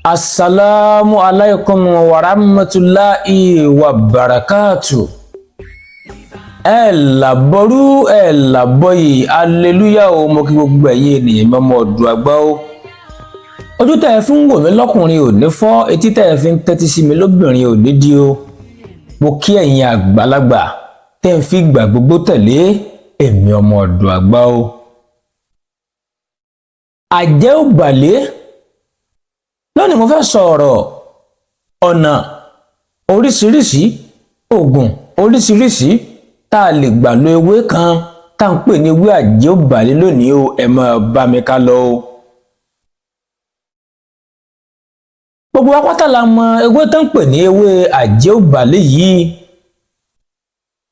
Assalamu alaikum wa rahmatullahi wa barakatuh. Ẹ làbọ̀rú ẹ làbọ̀yì aleluya o, mo kí gbogbo ẹ̀yin ènìyàn mọ́mọ́ ọdún àgbà o. Ojú tẹ́ ẹ fi ń wò mí lọ́kùnrin ò ní fọ́, etí tẹ́ ẹ fi ń tẹ́tí sí mi lóbìnrin ò ní di o. Mo kí ẹ̀yin àgbàlagbà tẹ́ ẹ fi gbà gbogbo tẹ̀lé èmi ọmọ ọdún àgbà o. Àjẹ́ ò gbàlé. Lónìí mo fẹ́ sọ̀rọ̀ ọ̀nà oríṣiríṣi, oògùn oríṣiríṣi tá a lè gbà lo ewé kan tá à ń pè ní ewé àjẹ́ ò gbàlé lónìí o, ẹ máa bá mi ká lọ o. Gbogbo wa pátá la mọ ewé tó ń pè ní ewé àjẹ́ ò gbàlé yìí.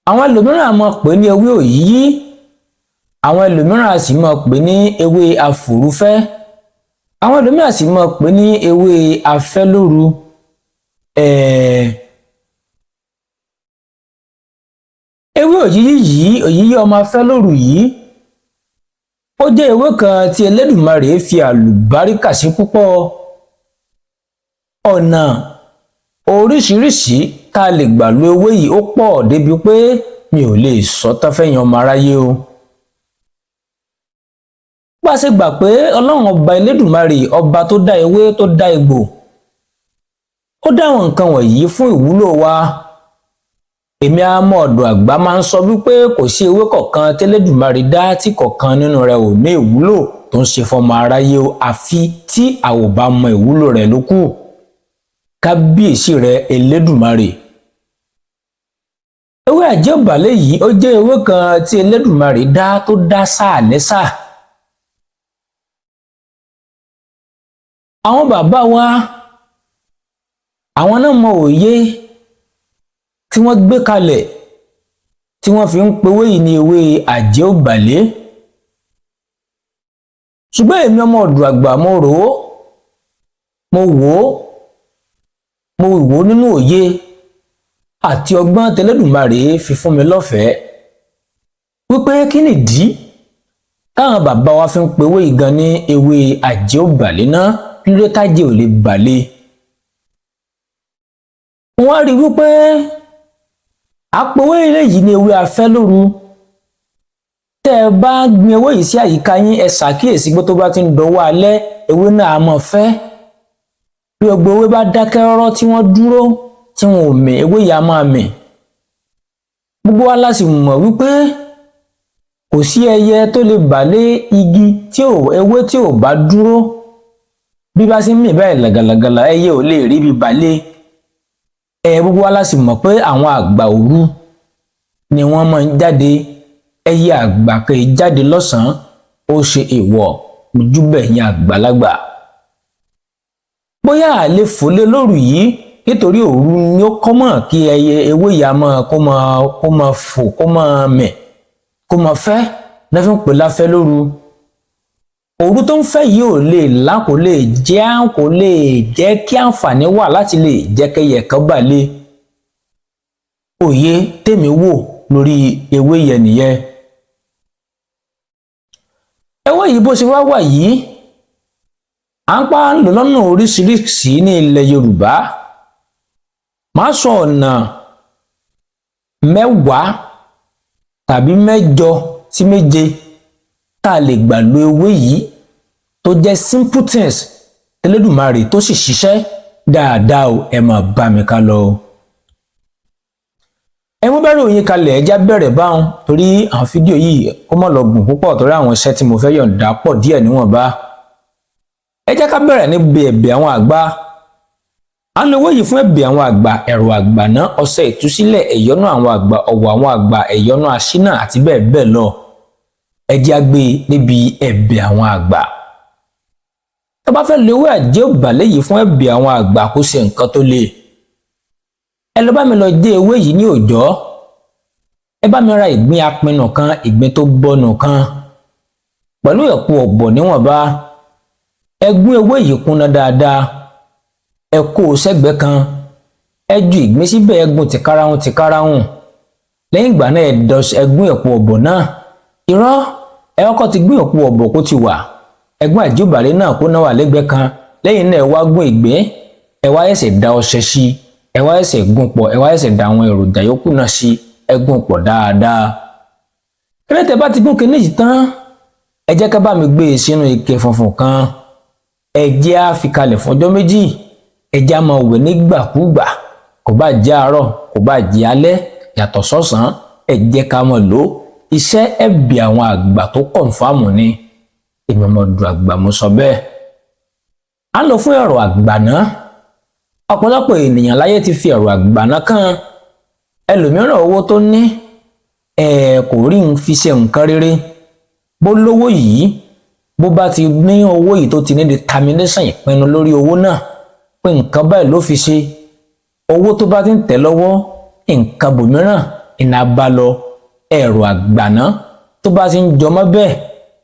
Àwọn ẹlòmíràn máa pè ní ewé òyìyí, àwọn ẹlòmíràn sì máa pè ní ewé àfòrúfẹ́, àwọn ẹlòmíràn sì máa pè ní ewé afẹ́lóru. Ewé òyìyí yìí, òyìyí ọmọ afẹ́lóru yìí, ó jẹ́ ewé kan tí Elédùmarè fi àlùbáríkà sí púpọ̀. Ọ̀nà oríṣiríṣi tá a lè gbà lo ewé yìí ó pọ̀ débi pé mi ò lè sọ tán fẹ́yàn ọmọ aráyé o. Bá a ṣe gbà pé Ọlọ́run ọba Elédùmarè, ọba tó dá ewé tó dá egbò, ó dá àwọn nǹkan wọ̀nyí fún ìwúlò wa. Èmi ọmọ ọ̀dọ̀ àgbà máa ń sọ wípé kò sí ewé kọ̀ọ̀kan tí Elédùmarè dá tí kọ̀ọ̀kan nínú rẹ̀ ò ní ìwúlò tó ń ṣe fọmọ aráyé o, àfi tí a ò bá mọ ìwúlò rẹ̀ ló kù. Kábíyèsí rẹ̀ Elédùmarè. Ewé àjẹ́ ò gbàlé yìí ó jẹ́ ewé kan tí Elédùmarè dá tó dá sáà ní sáà. Àwọn bàbá wa, àwọn náà mọ òye tí wọ́n gbé kalẹ̀ tí wọ́n fi ń pe ewé yìí ní ewé àjẹ́ ò gbàlé. Ṣùgbọ́n èmi ọmọ ọ̀dọ̀ àgbà mo rò ó, mo wò ó nínú òye àti ọgbọ́n tẹlẹ́dùmarè fi fún mi lọ́fẹ̀ẹ́ wípé kí nìdí táwọn bàbá wa fi ń pe ewé yìí gan ní ewé àjẹ́ ò gbàlé náà, kí ló dé tájẹ́ ò lè gbàlé. Wọ́n á rí wípé àpèwé eléyìí ní ewé afẹ́lóru. Tẹ́ ẹ bá gbin ewé yìí sí àyíká yín, ẹ ṣàkíyèsí pé tó bá ti ń dọwọ́ alẹ́, ewé náà á máa fẹ́. Bí gbogbo ewé bá dákẹ́ rọ́rọ́ tí wọ́n dúró tí wọn ò mì, ewé yìí á máa mì. Gbogbo wa la sì mọ̀ wípé kò sí ẹyẹ tó lè bà lé igi tí ewé tí ò bá dúró. Bí bá sì ń mì báyìí làgàlàgàlà, ẹyẹ ò lè rí bí bà lé. Gbogbo wa la sì mọ̀ pé àwọn àgbà òru ni wọ́n máa ń jáde. Ẹyẹ àgbà kì í jáde lọ́sàn-án, ó ṣe èèwọ̀ ojúbẹ̀ yẹn àgbàlagbà. Bóyá a lè fòlé lóru yìí nítorí òru ni ó kọ́mọ̀ kí ẹyẹ ewé yà máa kó máa fò, kó máa mẹ̀, kó máa fẹ́, ní fi ń pè láfẹ́ lóru. Òru tó ń fẹ́ yìí ò lè kò lè jẹ́ kí àǹfààní wà láti lè jẹ́ kẹyẹ kan bà lé. Òye tèmi wò lórí ewé yẹn nìyẹn. Ewé yìí bó ṣe wá wà yìí, à ń pa lò lọ́nà oríṣiríṣi ní ilẹ̀ Yorùbá. Màá sọ ọ̀nà mẹ́wàá tàbí mẹ́jọ sí méje tá a lè gbà lo ewé yìí tó jẹ́ simple things Elédùmarè tó sì ṣiṣẹ́ dáadáa o, ẹ máa bá mi ká lọ. Ẹ mú bẹ̀rẹ̀ òyìn kalẹ̀, ẹ já bẹ̀rẹ̀ báwọn torí àwọn fídíò yìí ó mọ̀ lọ gùn púpọ̀ torí àwọn iṣẹ́ tí mo fẹ́ yọ̀ǹda pọ̀ díẹ̀ níwọ̀nba. Ẹ jẹ́ ká bẹ̀rẹ̀ níbi ẹ̀bẹ̀ àwọn àgbà. À ń lo ewé yìí fún ẹ̀bẹ̀ àwọn àgbà, ẹ̀rù àgbàná, ọṣẹ ìtúsílẹ̀, ẹ̀yọ́nú àwọn àgbà, ọ̀wọ̀ àwọn àgbà, ẹ̀yọ́nú aṣínà àti bẹ́ẹ̀ bẹ́ẹ̀ lọ. Ẹ jẹ́ á gbé níbi ẹ̀bẹ̀ àwọn àgbà. Tó bá fẹ́ lo ewé àjẹ́ ò gbàlé yìí fún ẹ̀bẹ̀ àwọn àgbà kó ṣe nǹkan tó le. Ẹ lọ bá mi lọ dé ewé yìí ní òòjọ́. Ẹ bá mi ra ìgbín apinnu kan, ìgbín tó bọ́nu kan, pẹ̀lú ẹ̀kú ọ̀gbọ̀ níwọ̀nba. Ẹ gún ewé yìí kúnná dáadáa. Ẹ kó o sẹ́gbẹ̀ẹ́ kan. Ẹ ju ìgbín síbẹ̀, ẹ gún tìkarahun. Lẹ́yìn ìgbà náà ẹ gún ẹ̀kú ọ̀gbọ̀ náà. Irọ́, ẹ kọ́kọ́ ti gún ẹ̀kú ọ̀gbọ̀ kó ti wà. ẹ̀gbọ́n àjíòbàlẹ̀ náà kó náà wà lẹ́gbẹ̀ẹ́ kan lẹ́yìn náà ẹ wá gún ìgbín ẹ wá ẹsẹ̀ da ọṣẹ sí ẹ wá ẹsẹ̀ gún pọ̀ ẹ wá ẹsẹ̀ da àwọn èròjà yòókù náà sí ẹ gún pọ̀ dáadáa. kẹ́lẹ́tẹ̀ bá ti gún kinní yìí tán ẹ jẹ́ ká bá mi gbé e sínú ike funfun kan ẹ jẹ́ á fi kalẹ̀ fún ọjọ́ méjì ẹ jẹ́ á máa wẹ̀ nígbàkúgbà kò bá jẹ́ àárọ̀ kò bá jẹ́ alẹ́ yàtọ̀ sọ́sàn ẹ jẹ́ ká máa lò iṣẹ́ ẹ̀bì àwọn àgbà tó kọ̀ǹfàmù ni èmi ọmọdù àgbà mo sọ bẹ́ẹ̀. à ń lọ fún ẹ̀rọ àgbàná ọ̀pọ̀lọpọ̀ ènìyàn láyé ti fi ẹ̀rọ àgbàná kan ẹlòmíràn owó tó ní kò rí ń fi ṣe nǹkan rere bó lówó yìí bó bá ti ní owó yìí tó ti ní determination ìpinnu lórí owó náà pé nǹkan báyìí ló fi ṣe owó tó bá ti ń tẹ̀ lọ́wọ́ nǹkan bòmíràn ìnà bá lọ ẹ̀rọ àgbàná tó bá ti ń jọmọ́ bẹ́ẹ̀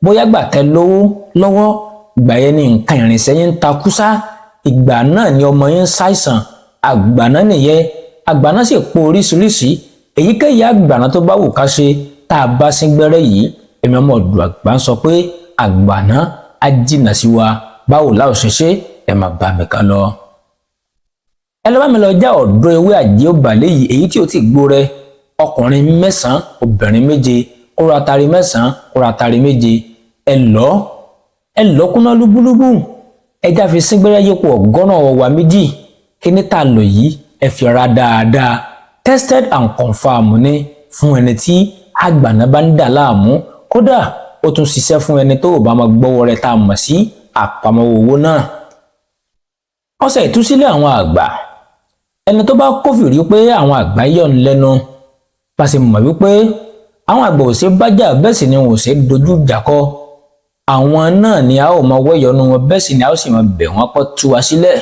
bóyá gbà tẹ́ lówó lọ́wọ́ ìgbà yẹn ni nǹkan ìrìnsẹ̀ yín ń takúsá ìgbà náà ni ọmọ yín ń ṣàìsàn àgbàná nìyẹn àgbàná sì pọ̀ oríṣiríṣi èyíkéyìí àgbàná tó bá wù ká ṣe tá a bá sín gbẹ́rẹ́ yìí èmi ọmọ ọdún àgbà ń sọ pé àgbàná á jìnnà sí wa báwo láò ṣe ṣe ẹ máa bá mi ká lọ. ẹ lọ bá mi lọ já ọ̀dọ́ ewé àjíòbàlẹ̀ yìí èyí tí ó ti gbó rẹ ọkùnrin 9 obìnrin 7 kó ra tari 9 kó ra tari 7 ẹ lọ kúná lúbúlúbú ẹja fi síngbẹ́rẹ́ yípo ọgọ́rùn ọ̀wà méjì kíní tá a lò yìí ẹ fi ra dáadáa tested and confirmed ni fún ẹni tí àgbàná bá ń dà láàmú kódà ó tún ṣiṣẹ́ fún ẹni tó bá máa gbọ́wọ́ rẹ̀ tá a mọ̀ sí àpamọ́ owó náà. ọṣẹ ìtúsílẹ̀ àwọn àgbà ẹni tó bá kófìrí pé àwọn àgbà yọ̀ ń lẹ́nu bá ṣe mọ̀ wípé àwọn àgbà ò ṣe bájà bẹ́ẹ̀ sì ni wọn ò ṣe dojú ìjà kọ àwọn náà ni a ó máa wẹ́yọ̀nù wọn bẹ́ẹ̀ sì ni a ó sì máa bẹ̀ wọ́n pọ̀ tú wa sílẹ̀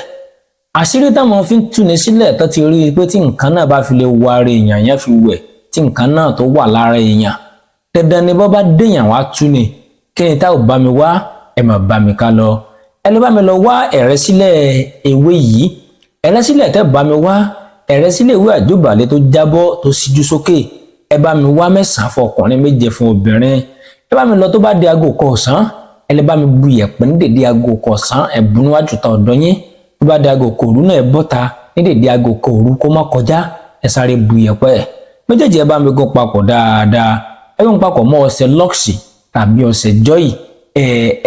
àṣírí táwọn fi ń túni sílẹ̀ tó ti rí i pé tí nǹkan náà bá fi lè wọ ara èèyàn yẹn fi wẹ̀ tí nǹkan náà tó wà lára èèyàn dandan ni bọ́ bá déèyàn wá tú ni kí ni tá ò bá mi wá ẹ má bá mi ká lọ ẹ lọ bá mi lọ wá ẹ̀rẹ́sílẹ̀ ewé yìí ẹ̀rẹ́sílẹ̀ tẹ́ bá mi wá ẹ̀rẹ́sílẹ̀ ewé àjíòbàlẹ̀ tó jábọ́ tó síjú sókè ẹ bá mi wá 9 fún ọkùnrin 7 fún obìnrin ẹ bá mi lọ tó bá di aago kan ọ̀sán ẹ lè bá mi bu yẹ̀pẹ̀ ní dèdè aago kan ọ̀sán ẹ bu níwájú ta ọ̀dọ̀ yín tó bá di aago kan òru náà ẹ bọ́ta ní dèdè aago kan òru kó má kọjá ẹ sáré bu yẹ̀pẹ̀ méjèèjì ẹ bá mi gún papọ̀ dáadáa ẹ gún papọ̀ mọ́ ọṣẹ lọ́ọ̀sì tàbí ọṣẹ jọ́yì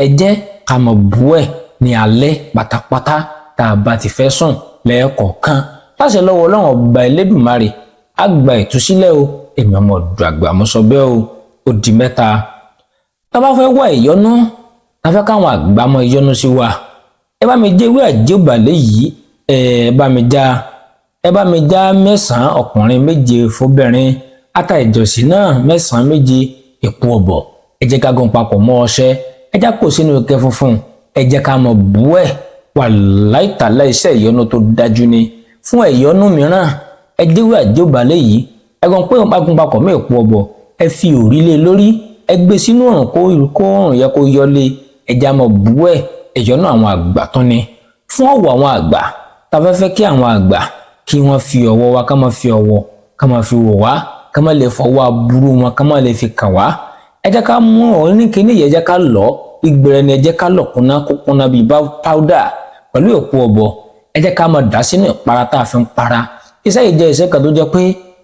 ẹ jẹ́ ká mọ̀ bú ẹ̀ ní alẹ́ pátápátá tá a bá ti fẹ́ sùn lẹ́ẹ̀kọ̀ọ̀kan láṣẹ lọ́wọ́ Ọlọ́run ọba Ẹlẹ́dùmarè á gba ìtúsílẹ̀ o èmi ọmọ ọdún àgbà mo sọ bẹ́ẹ̀ o ó di mẹ́ta. tá a bá fẹ́ wá ìyọ́nú tá a fẹ́ káwọn àgbà mọ ìyọ́nú sí wa ẹ bá mi jẹ́ ewé àjíòbàlẹ̀ yìí ẹ bá mi já 9 ọkùnrin 7 fóbìnrin ata ìjọsìn náà 9 7 èpo ọ̀bọ̀ ẹ jẹ́ ká gún papọ̀ mọ́ ọṣẹ ẹ já kó sínú ike funfun ẹ jẹ́ ká mọ̀ bú ẹ̀ wàláhì tàláhì iṣẹ́ ìyọ́nú tó dájú ni fún ìyọ́nú mìíràn ẹ jẹ́ ewé àjíòbàlẹ̀ yìí ẹ gún papọ̀ mọ́ èpo ọ̀bọ̀ ẹ fi òrí lé lórí ẹ gbé sínú òrùn kó òrùn yẹ kó yọlé ẹ já mọ̀ bú ẹ̀ ìyọ́nú àwọn àgbà tán ni fún ọ̀wọ̀ àwọn àgbà tá a fẹ́ kí àwọn àgbà kí wọ́n fi ọwọ́ wa ká má fi ọwọ́ ká má fi wò wá ká má lè fọwọ́ aburú wọn ká má lè fi kàn wá ẹ jẹ́ ká mú oníkíní yẹn jẹ́ ká lọ ìgbẹ̀rẹ̀ ni ẹ jẹ́ ká lọ kúnná bíi páúdà pẹ̀lú èpo ọ̀bọ̀ ẹ jẹ́ ká máa dà sínú ìpara tá a fi ń para iṣẹ́ yìí jẹ́ iṣẹ́ kan tó jẹ́ pé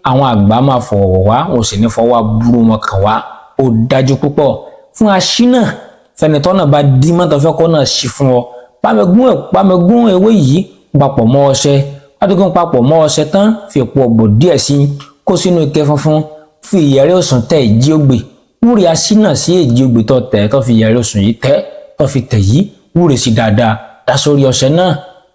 àwọn àgbà máa fọwọ́ wá wọn sì ní fọwọ́ aburú wọn kàn wá ó dájú púpọ̀ fún aṣínà fẹnitọ́nà bá dí mọ́tò fẹ́ kọ́ náà ṣí fún ọ pàmẹ́gún ewé yìí papọ̀ mọ́ ọṣẹ adúgún papọ̀ mọ́ ọṣẹ tán fi èpo ọ̀bọ̀ díẹ̀ sí kó sínú ike funfun fi ìyẹ̀rẹ̀ òsùn tẹ ìjì ògbè wúre aṣínà sí èjì ògbè tó tẹ̀ tó fi ìyẹ̀rẹ̀ òsùn yìí tẹ́ tó fi tẹ̀ yìí wúre sí dáadáa dá sórí ọṣẹ náà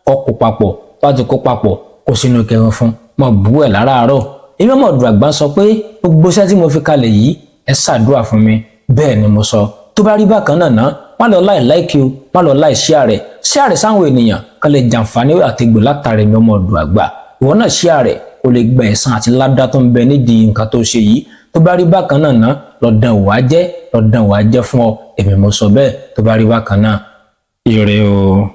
kó kó papọ̀ tó ti kó papọ̀ kó sínú ike funfun mọ̀ bú ẹ̀ láràárọ̀ èmi ọmọ ọdún àgbà sọ pé gbogbo iṣẹ́ tí mo fi kalẹ̀ yìí ẹ ṣàdúrà fún mi bẹ́ẹ̀ ni mo sọ tó bá rí bákan náà má lọ láìkí o má lọ share sáwọn ènìyàn kan lè jàǹfààní àtẹgbò látàrí mi ọmọ ọdún àgbà ìwọ náà share kó lè gba ẹ̀san àti ládá tó ń bẹ nídìí nǹkan tó ṣe yìí tó bá rí bákan náà lọ́dàn wàá jẹ́ fún ọ èmi mo sọ bẹ́ẹ̀ tó bá rí bákan náà ire o.